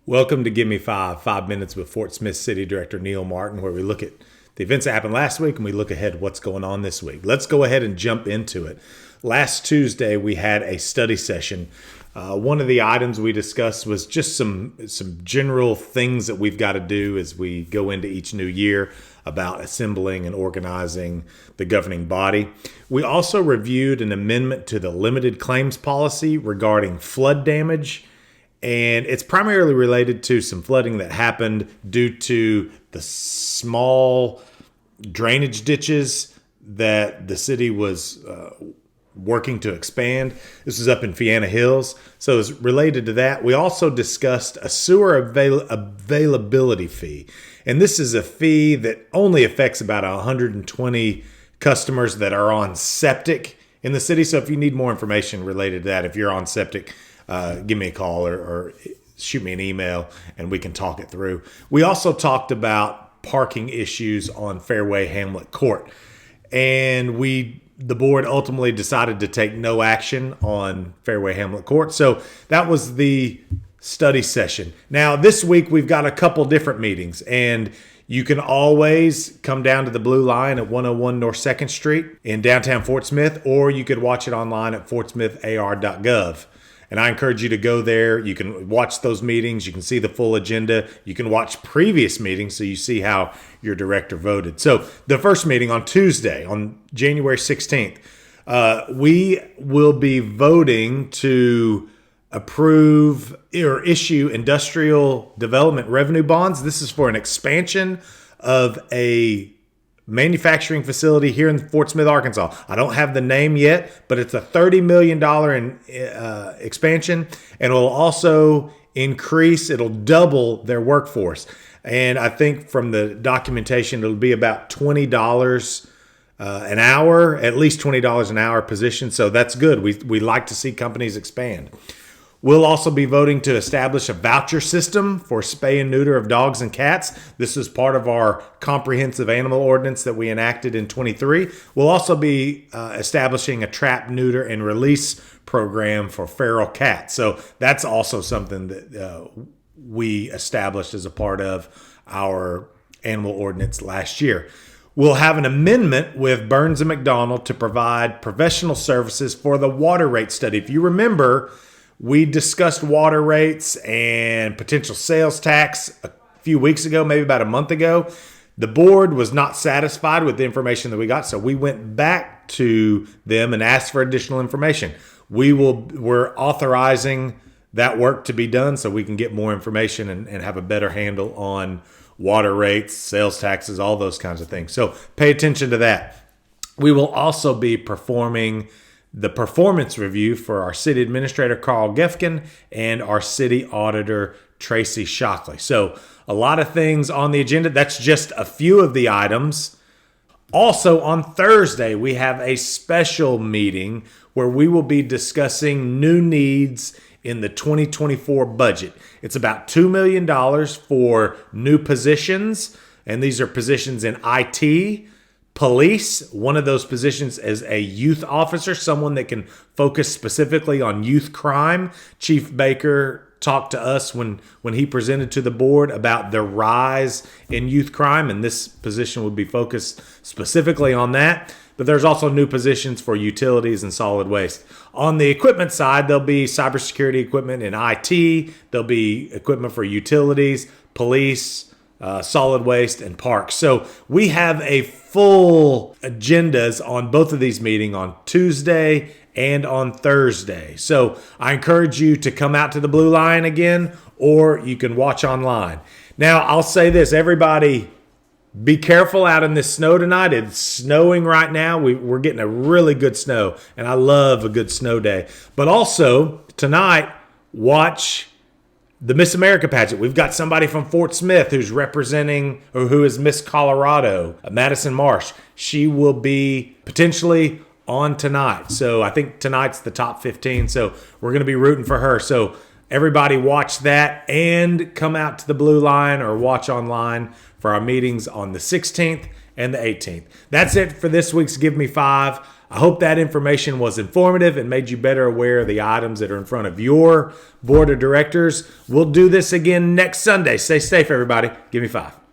Welcome to Give Me 5 minutes with Fort Smith City Director Neil Martin, where we look at the events that happened last week and we look ahead at what's going on this week. Let's go ahead and jump into it. Last Tuesday, we had a study session. One of the items we discussed was just some general things that we've got to do as we go into each new year about assembling and organizing the governing body. We also reviewed an amendment to the limited claims policy regarding flood damage. And it's primarily related to some flooding that happened due to the small drainage ditches that the city was working to expand. This is up in Fianna Hills. So it's related to that. We also discussed a sewer availability fee. And this is a fee that only affects about 120 customers that are on septic in the city. So if you need more information related to that, if you're on septic, give me a call or shoot me an email and we can talk it through. We also talked about parking issues on Fairway Hamlet Court. And the board ultimately decided to take no action on Fairway Hamlet Court. So that was the study session. Now, this week we've got a couple different meetings, and you can always come down to the Blue Line at 101 North 2nd Street in downtown Fort Smith, or you could watch it online at fortsmithar.gov. And I encourage you to go there. You can watch those meetings. You can see the full agenda. You can watch previous meetings so you see how your director voted. So the first meeting on Tuesday, on January 16th, we will be voting to approve or issue industrial development revenue bonds. This is for an expansion of a manufacturing facility here in Fort Smith, Arkansas. I don't have the name yet, but it's a $30 million expansion, and it'll also it'll double their workforce. And I think from the documentation, it'll be about $20 an hour, at least $20 an hour position. So that's good. We like to see companies expand. We'll also be voting to establish a voucher system for spay and neuter of dogs and cats. This is part of our comprehensive animal ordinance that we enacted in 23. We'll also be establishing a trap, neuter, and release program for feral cats. So that's also something that we established as a part of our animal ordinance last year. We'll have an amendment with Burns and McDonnell to provide professional services for the water rate study. If you remember, we discussed water rates and potential sales tax a few weeks ago, maybe about a month ago. The board was not satisfied with the information that we got, so we went back to them and asked for additional information. We're authorizing that work to be done so we can get more information and have a better handle on water rates, sales taxes, all those kinds of things. So pay attention to that. We will also be performing the performance review for our city administrator, Carl Gefkin, and our city auditor, Tracy Shockley. So a lot of things on the agenda. That's just a few of the items. Also on Thursday, we have a special meeting where we will be discussing new needs in the 2024 budget. It's about $2 million for new positions, and these are positions in IT, police. One of those positions is a youth officer, someone that can focus specifically on youth crime. Chief Baker talked to us when he presented to the board about the rise in youth crime, and this position would be focused specifically on that. But there's also new positions for utilities and solid waste. On the equipment side, there'll be cybersecurity equipment in IT. There'll be equipment for utilities, police, solid waste, and parks. So we have a full agendas on both of these meetings on Tuesday and on Thursday. So I encourage you to come out to the Blue Line again, or you can watch online. Now, I'll say this, everybody, be careful out in this snow tonight. It's snowing right now. We're getting a really good snow, and I love a good snow day. But also, tonight, watch the Miss America pageant. We've got somebody from Fort Smith who's representing, or who is Miss Colorado, Madison Marsh. She will be potentially on tonight. So I think tonight's the top 15. So we're going to be rooting for her. So everybody watch that and come out to the Blue Line or watch online for our meetings on the 16th and the 18th. That's it for this week's Give Me 5. I hope that information was informative and made you better aware of the items that are in front of your board of directors. We'll do this again next Sunday. Stay safe, everybody. Give me 5.